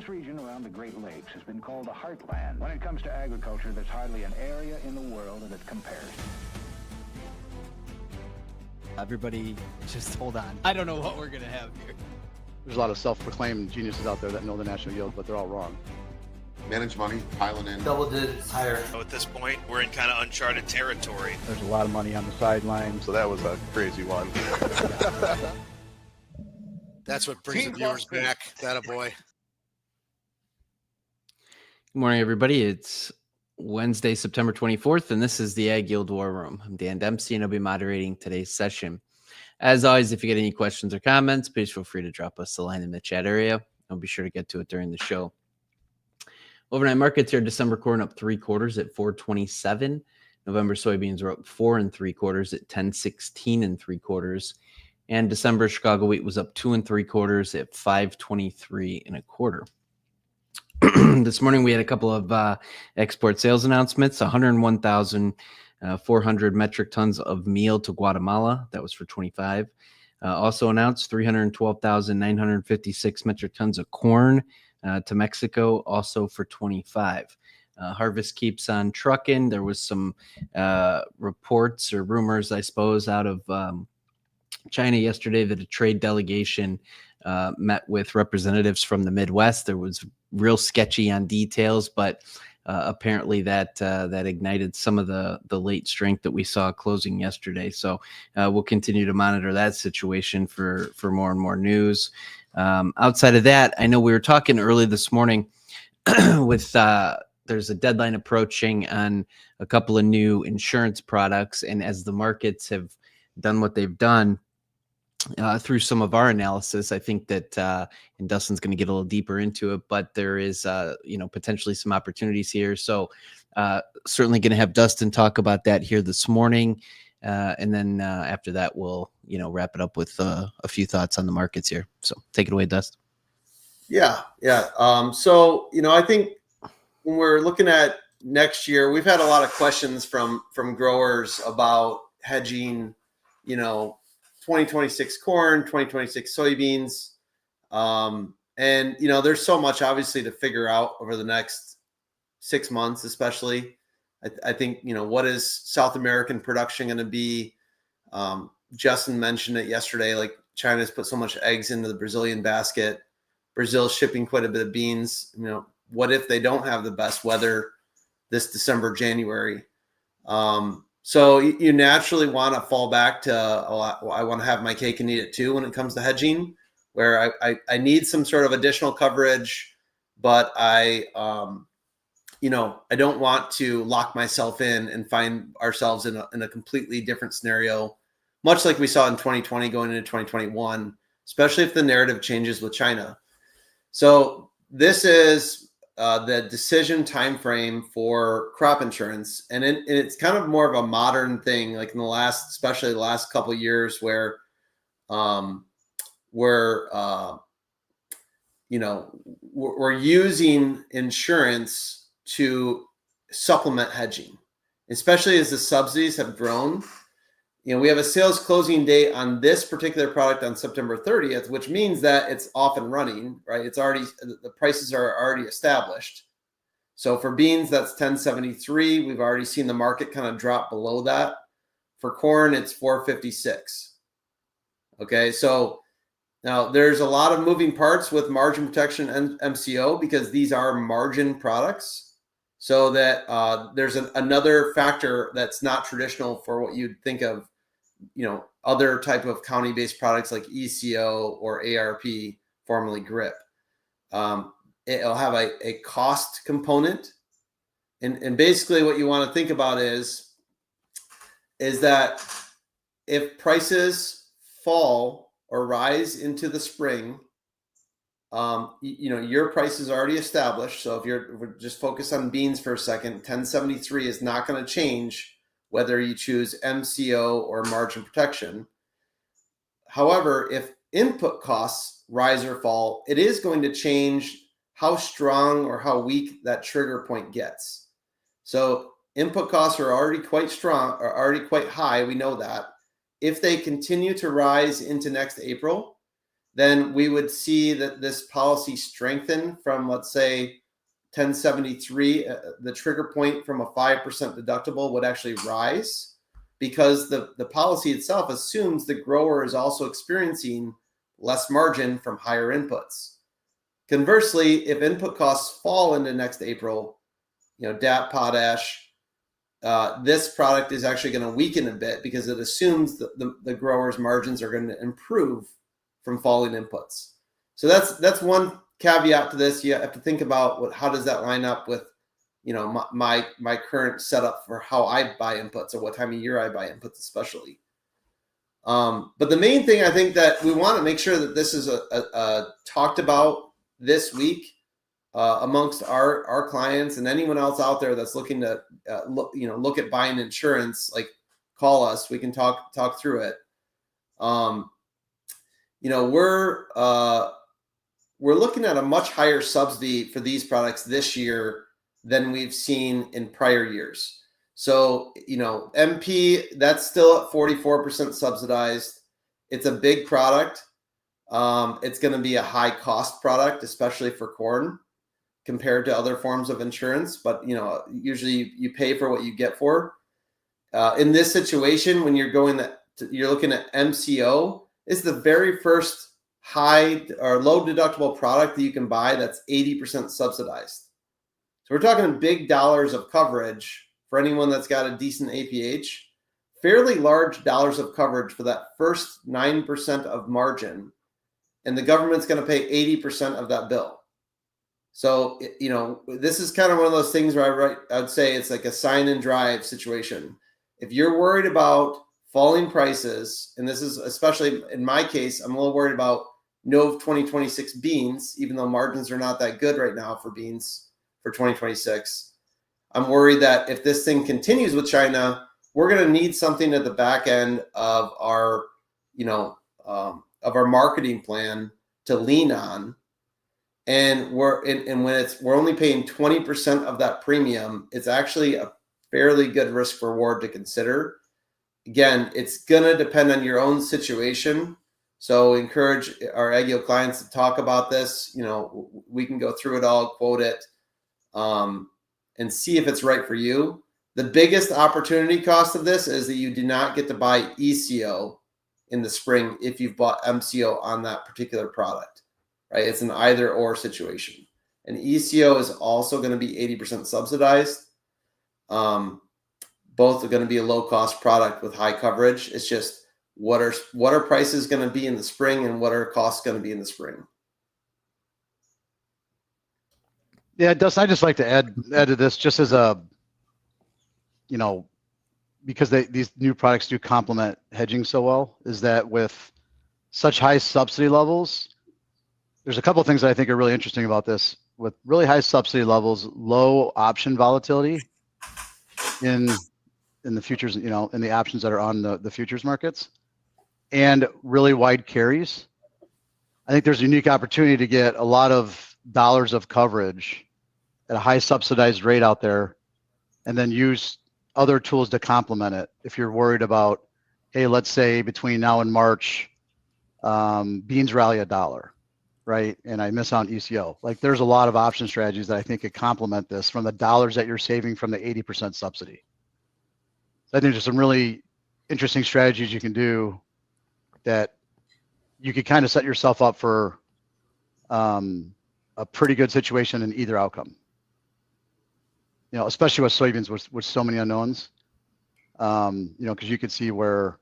region around the Great Lakes has been called the heartland. When it comes to agriculture, there's hardly an area in the world that compares. Everybody, just hold on. I don't know what we're going to have here. There's a lot of self-proclaimed geniuses out there that know the national yield, but they're all wrong. Manage money, piling in. Double digits higher. So at this point, we're in kind of uncharted territory. There's a lot of money on the sidelines. So that was a crazy one. That's what brings the viewers back. That a boy. Good morning, everybody. It's Wednesday, September 24th, and this is the AgYield War Room. I'm Dan Dempsey, and I'll be moderating today's session. As always, if you get any questions or comments, please feel free to drop us a line in the chat area. I'll be sure to get to it during the show. Overnight markets here, December corn up 3/4 at 427. November soybeans are up 4 3/4 at 1016 3/4. And December Chicago wheat was up 2 3/4 at 523 1/4. This morning we had a couple of export sales announcements. 101,400 metric tons of meal to Guatemala. That was for 25. Also announced 312,956 metric tons of corn to Mexico, also for 25. Harvest keeps on trucking. There was some reports or rumors, I suppose, out of China yesterday that a trade delegation met with representatives from the Midwest. There was real sketchy on details, but apparently that ignited some of the late strength that we saw closing yesterday. So we'll continue to monitor that situation for more and more news. Outside of that, I know we were talking early this morning with there's a deadline approaching on a couple of new insurance products. And as the markets have done what they've done through some of our analysis, I think that and Dustin's going to get a little deeper into it, but there is, potentially some opportunities here. So certainly going to have Dustin talk about that here this morning. And then after that, we'll, wrap it up with a few thoughts on the markets here. So take it away, Dust. Yeah. So, I think when we're looking at next year, we've had a lot of questions from growers about hedging, 2026 corn, 2026 soybeans. And, there's so much obviously to figure out over the next 6 months, especially. I think, what is South American production going to be? Justin mentioned it yesterday, like China's put so much eggs into the Brazilian basket. Brazil's shipping quite a bit of beans. What if they don't have the best weather this December, January? So you naturally want to fall back to, I want to have my cake and eat it too when it comes to hedging, where I need some sort of additional coverage, but I don't want to lock myself in and find ourselves in a completely different scenario, much like we saw in 2020 going into 2021, especially if the narrative changes with China. So this is the decision timeframe for crop insurance, and it's kind of more of a modern thing, like in especially the last couple of years, where we're using insurance to supplement hedging, especially as the subsidies have grown. We have a sales closing date on this particular product on September 30th, which means that it's off and running, right? The prices are already established. So for beans, that's 1073. We've already seen the market kind of drop below that. For corn, it's 456. Okay, so now there's a lot of moving parts with margin protection and MCO because these are margin products. So that there's another factor that's not traditional for what you'd think of, other type of county-based products like ECO or ARP, formerly GRIP. It'll have a cost component. And basically what you want to think about is that if prices fall or rise into the spring, your price is already established. So if we're just focused on beans for a second, 1073 is not going to change whether you choose MCO or margin protection. However, if input costs rise or fall, it is going to change how strong or how weak that trigger point gets. So input costs are already quite strong, are already quite high. We know that. If they continue to rise into next April, then we would see that this policy strengthen from, let's say, 1073. The trigger point from a 5% deductible would actually rise because the policy itself assumes the grower is also experiencing less margin from higher inputs. Conversely, if input costs fall into next April, DAP, potash, this product is actually going to weaken a bit because it assumes that the grower's margins are going to improve from falling inputs. So that's one caveat to this. You have to think about how does that line up with my current setup for how I buy inputs or what time of year I buy inputs, especially. But the main thing I think that we want to make sure that this is talked about this week amongst our clients and anyone else out there that's looking to look at buying insurance. Like, call us, we can talk through it. We're looking at a much higher subsidy for these products this year than we've seen in prior years. So, MP, that's still at 44% subsidized. It's a big product. It's going to be a high cost product, especially for corn compared to other forms of insurance. But, usually you pay for what you get for. In this situation, when you're looking at MCO, it's the very first high or low deductible product that you can buy that's 80% subsidized. So we're talking big dollars of coverage for anyone that's got a decent APH, fairly large dollars of coverage for that first 9% of margin. And the government's going to pay 80% of that bill. So, this is kind of one of those things where I'd say it's like a sign and drive situation. If you're worried about falling prices, and this is especially in my case, I'm a little worried about no 2026 beans, even though margins are not that good right now for beans for 2026. I'm worried that if this thing continues with China, we're going to need something at the back end of our, of our marketing plan to lean on. And we're only paying 20% of that premium, it's actually a fairly good risk reward to consider. Again, it's going to depend on your own situation. So encourage our AgYield clients to talk about this. We can go through it all, quote it, and see if it's right for you. The biggest opportunity cost of this is that you do not get to buy ECO in the spring if you've bought MCO on that particular product, right? It's an either or situation. And ECO is also going to be 80% subsidized. Both are going to be a low cost product with high coverage. It's just what are prices going to be in the spring and what are costs going to be in the spring. Yeah, Dustin, I just like to add to this just as a, because these new products do complement hedging so well, is that with such high subsidy levels, there's a couple of things that I think are really interesting about this. With really high subsidy levels, low option volatility in the futures, in the options that are on the futures markets, and really wide carries, I think there's a unique opportunity to get a lot of dollars of coverage at a high subsidized rate out there, and then use other tools to complement it. If you're worried about, hey, let's say between now and March, beans rally $1, right? And I miss out on ECO. Like, there's a lot of option strategies that I think could complement this from the dollars that you're saving from the 80% subsidy. So I think there's some really interesting strategies you can do that you could kind of set yourself up for a pretty good situation in either outcome. Especially with soybeans with so many unknowns, because you could see where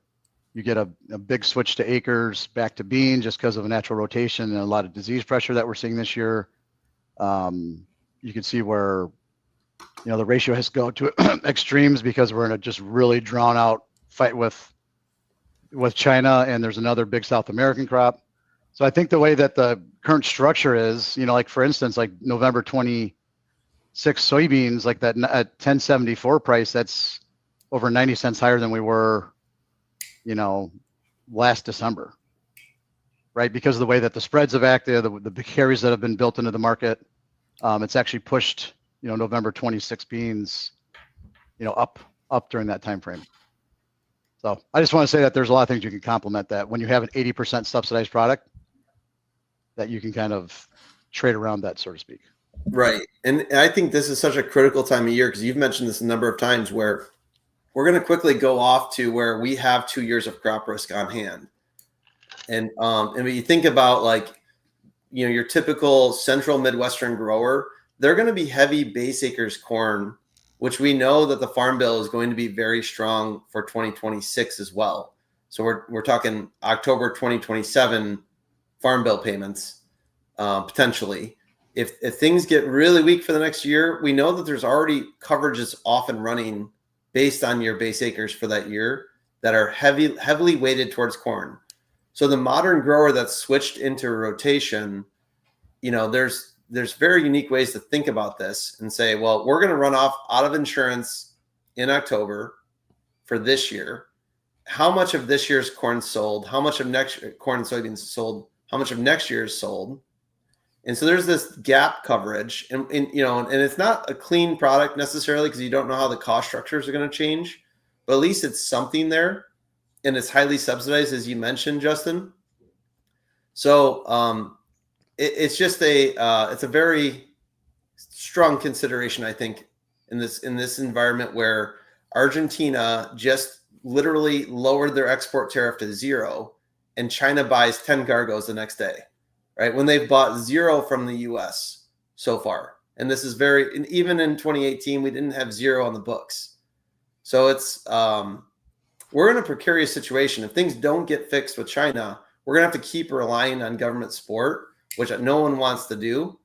you get a big switch to acres back to bean just because of a natural rotation and a lot of disease pressure that we're seeing this year. You can see where, the ratio has gone to extremes because we're in a just really drawn out fight with China, and there's another big South American crop. So I think the way that the current structure is, like for instance, like November 26 soybeans, like that at 1074 price, that's over 90 cents higher than we were, last December, right? Because of the way that the spreads have acted, the big carries that have been built into the market, it's actually pushed, November 26 beans, up during that time frame. So I just want to say that there's a lot of things you can complement that when you have an 80% subsidized product. that you can kind of trade around that, so to speak. Right. And I think this is such a critical time of year because you've mentioned this a number of times where we're going to quickly go off to where we have 2 years of crop risk on hand. And when you think about like, your typical central Midwestern grower, they're going to be heavy base acres corn, which we know that the Farm Bill is going to be very strong for 2026 as well. So we're talking October 2027 Farm Bill payments potentially. If things get really weak for the next year, we know that there's already coverages off and running based on your base acres for that year that are heavily weighted towards corn. So the modern grower that's switched into rotation, there's very unique ways to think about this and say, well, we're going to run off out of insurance in October for this year. How much of this year's corn sold? How much of next corn and soybeans sold? How much of next year's sold? And so there's this gap coverage, and it's not a clean product necessarily because you don't know how the cost structures are going to change, but at least it's something there, and it's highly subsidized, as you mentioned, Justin. So it's just it's a very strong consideration, I think, in this environment where Argentina just literally lowered their export tariff to 0, and China buys 10 cargoes the next day. Right, when they've bought 0 from the U.S. so far. And this is even in 2018, we didn't have 0 on the books. So it's, we're in a precarious situation. If things don't get fixed with China, we're going to have to keep relying on government support, which no one wants to do.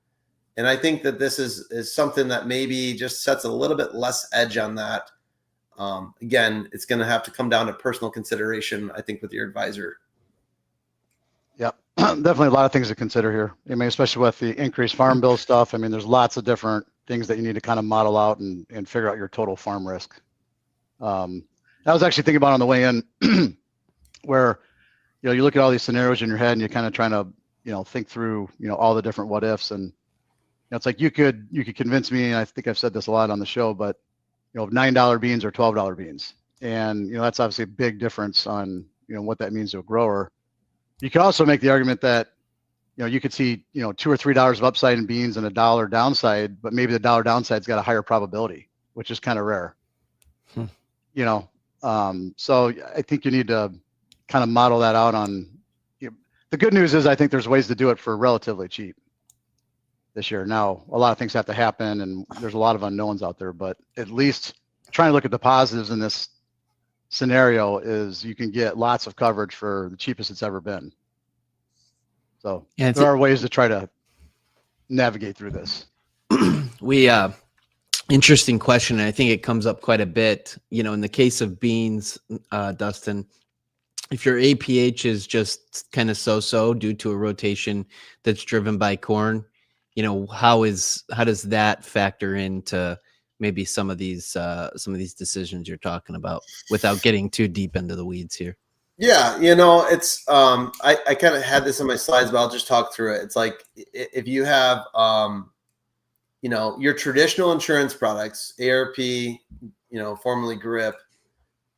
And I think that this is something that maybe just sets a little bit less edge on that. Again, it's going to have to come down to personal consideration, I think, with your advisor. Yep. Definitely a lot of things to consider here. I mean, especially with the increased Farm Bill stuff. I mean, there's lots of different things that you need to kind of model out and figure out your total farm risk. I was actually thinking about on the way in where, you look at all these scenarios in your head and you're kind of trying to, think through, all the different what ifs. And it's like you could convince me, and I think I've said this a lot on the show, but, $9 beans or $12 beans. And, that's obviously a big difference on, what that means to a grower. You could also make the argument that, you could see, $2 or $3 of upside in beans and $1 downside, but maybe the $1 downside's got a higher probability, which is kind of rare. So I think you need to kind of model that out on. The good news is I think there's ways to do it for relatively cheap this year. Now, a lot of things have to happen, and there's a lot of unknowns out there, but at least trying to look at the positives in this scenario is you can get lots of coverage for the cheapest it's ever been. So there are ways to try to navigate through this. Interesting question. And I think it comes up quite a bit, in the case of beans, Dustin, if your APH is just kind of so-so due to a rotation that's driven by corn, how does that factor into maybe some of these decisions you're talking about without getting too deep into the weeds here? Yeah, it's I kind of had this in my slides, but I'll just talk through it. It's like if you have your traditional insurance products, ARP, formerly GRIP,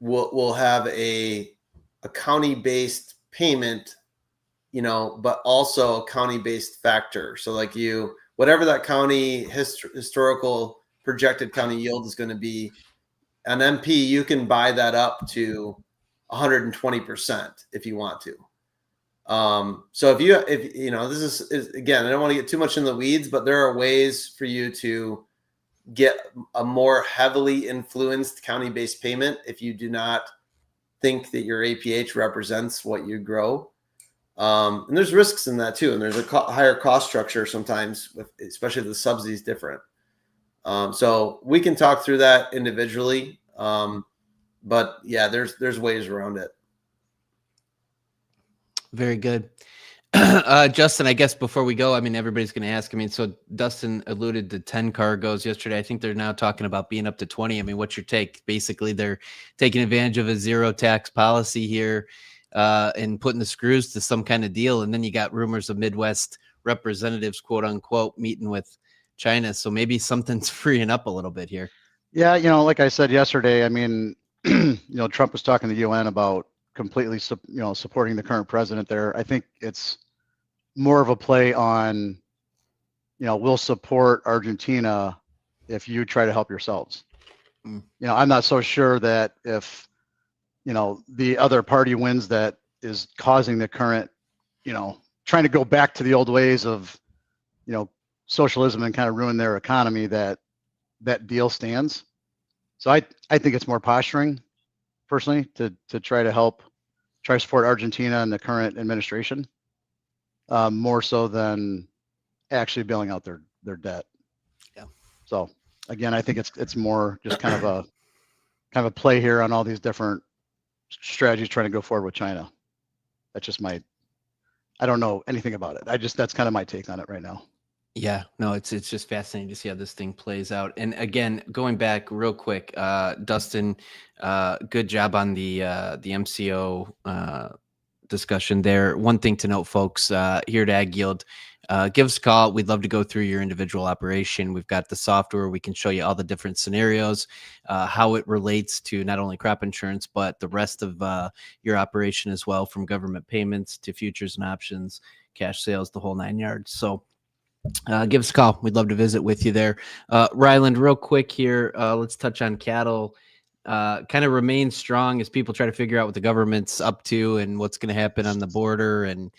will have a county-based payment, but also a county-based factor. So like whatever that county historical projected county yield is going to be, an MP, you can buy that up to 120% if you want to. So if this is again, I don't want to get too much in the weeds, but there are ways for you to get a more heavily influenced county-based payment if you do not think that your APH represents what you grow. And there's risks in that too. And there's a higher cost structure sometimes, especially if the subsidy is different. So we can talk through that individually. But yeah, there's ways around it. Very good. Justin, I guess before we go, everybody's going to ask, so Dustin alluded to 10 cargoes yesterday. I think they're now talking about being up to 20. What's your take? Basically, they're taking advantage of a zero tax policy here and putting the screws to some kind of deal. And then you got rumors of Midwest representatives, quote unquote, meeting with China. So maybe something's freeing up a little bit here. Yeah. Like I said yesterday, Trump was talking to the UN about completely, supporting the current president there. I think it's more of a play on, we'll support Argentina if you try to help yourselves. I'm not so sure that if, the other party wins, that is causing the current, trying to go back to the old ways of, socialism and kind of ruin their economy, that deal stands. So I think it's more posturing, personally, to try to support Argentina and the current administration, more so than actually bailing out their debt. Yeah. So again, I think it's more just kind of a play here on all these different strategies trying to go forward with China. That's just I don't know anything about it. That's kind of my take on it right now. Yeah, no, it's just fascinating to see how this thing plays out. And again, going back real quick, Dustin, good job on the MCO discussion there. One thing to note, folks, here at AgYield, give us a call. We'd love to go through your individual operation. We've got the software. We can show you all the different scenarios, how it relates to not only crop insurance, but the rest of your operation as well, from government payments to futures and options, cash sales, the whole 9 yards. So give us a call. We'd love to visit with you there. Ryland, real quick here, let's touch on cattle. Kind of remain strong as people try to figure out what the government's up to and what's going to happen on the border, and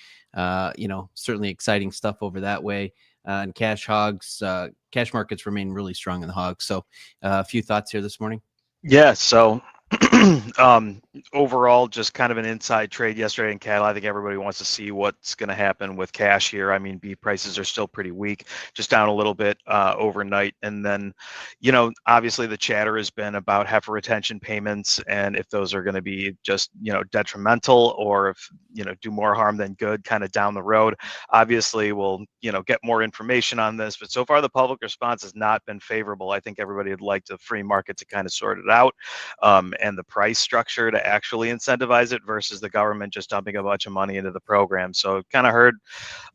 certainly exciting stuff over that way. And cash hogs, cash markets remain really strong in the hogs. So a few thoughts here this morning. Yeah, so overall, just kind of an inside trade yesterday in cattle. I think everybody wants to see what's going to happen with cash here. I mean, beef prices are still pretty weak, just down a little bit overnight. And then, obviously the chatter has been about heifer retention payments, and if those are going to be just, detrimental, or if, do more harm than good kind of down the road. Obviously, we'll, get more information on this, but so far the public response has not been favorable. I think everybody would like the free market to kind of sort it out, and the price structure to actually incentivize it versus the government just dumping a bunch of money into the program. So kind of heard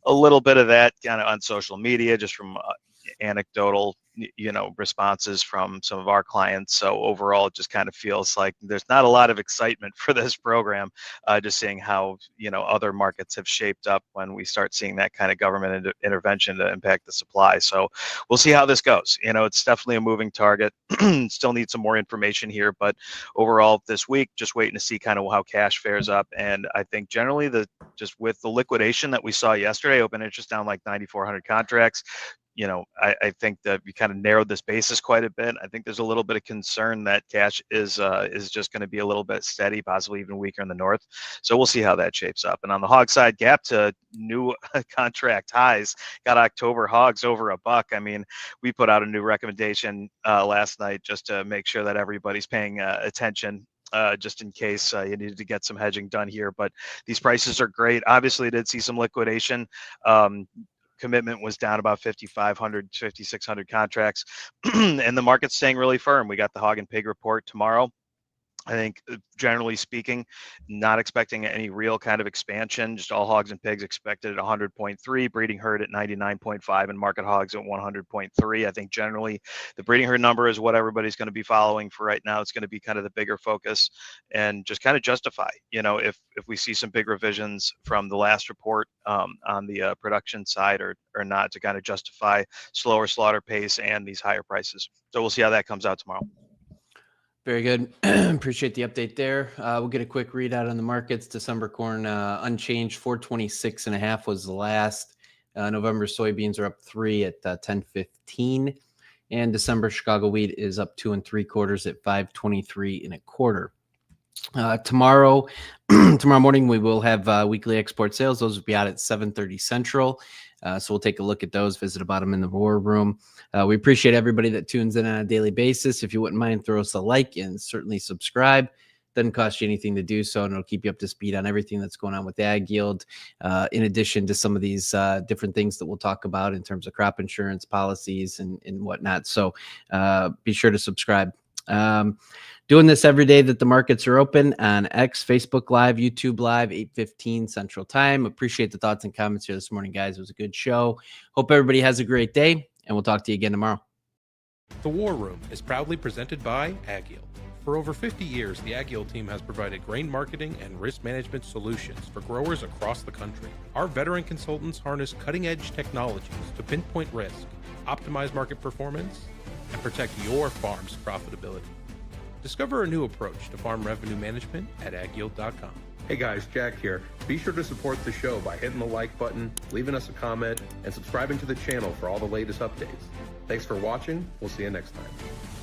a little bit of that kind of on social media, just from anecdotal, responses from some of our clients. So overall, it just kind of feels like there's not a lot of excitement for this program, just seeing how, other markets have shaped up when we start seeing that kind of government intervention to impact the supply. So we'll see how this goes. It's definitely a moving target. Still need some more information here, but overall this week, just waiting to see kind of how cash fares up. And I think generally just with the liquidation that we saw yesterday, open interest down like 9,400 contracts, I think that we kind of narrowed this basis quite a bit. I think there's a little bit of concern that cash is just going to be a little bit steady, possibly even weaker in the north. So we'll see how that shapes up. And on the hog side, gap to new contract highs, got October hogs over $1. I mean, we put out a new recommendation last night just to make sure that everybody's paying attention. Just in case you needed to get some hedging done here, but these prices are great. Obviously, did see some liquidation. Commitment was down about 5,500, 5,600 contracts, and the market's staying really firm. We got the hog and pig report tomorrow. I think, generally speaking, not expecting any real kind of expansion. Just all hogs and pigs expected at 100.3, breeding herd at 99.5, and market hogs at 100.3. I think generally the breeding herd number is what everybody's going to be following for right now. It's going to be kind of the bigger focus, and just kind of justify, if we see some big revisions from the last report on the production side or not, to kind of justify slower slaughter pace and these higher prices. So we'll see how that comes out tomorrow. Very good. Appreciate the update there. We'll get a quick readout on the markets. December corn unchanged, 426.5 was the last. November soybeans are up 3 at 10.15, and December Chicago wheat is up 2 3/4 at 5.23 1/4. Tomorrow morning we will have weekly export sales. Those will be out at 7:30 Central. So we'll take a look at those, visit about them in the war room. We appreciate everybody that tunes in on a daily basis. If you wouldn't mind, throw us a like and certainly subscribe. Doesn't cost you anything to do so, and it'll keep you up to speed on everything that's going on with AgYield, in addition to some of these different things that we'll talk about in terms of crop insurance policies and whatnot. So be sure to subscribe. Doing this every day that the markets are open on X, Facebook Live, YouTube Live, 8:15 Central Time. Appreciate the thoughts and comments here this morning, guys. It was a good show. Hope everybody has a great day, and we'll talk to you again tomorrow. The War Room is proudly presented by AgYield. For For over 50 years, the AgYield team has provided grain marketing and risk management solutions for growers across the country. Our veteran consultants harness cutting-edge technologies to pinpoint risk, optimize market performance, and protect your farm's profitability. Discover a new approach to farm revenue management at agyield.com. Hey guys, Jack here. Be sure to support the show by hitting the like button, leaving us a comment, and subscribing to the channel for all the latest updates. Thanks for watching. We'll see you next time.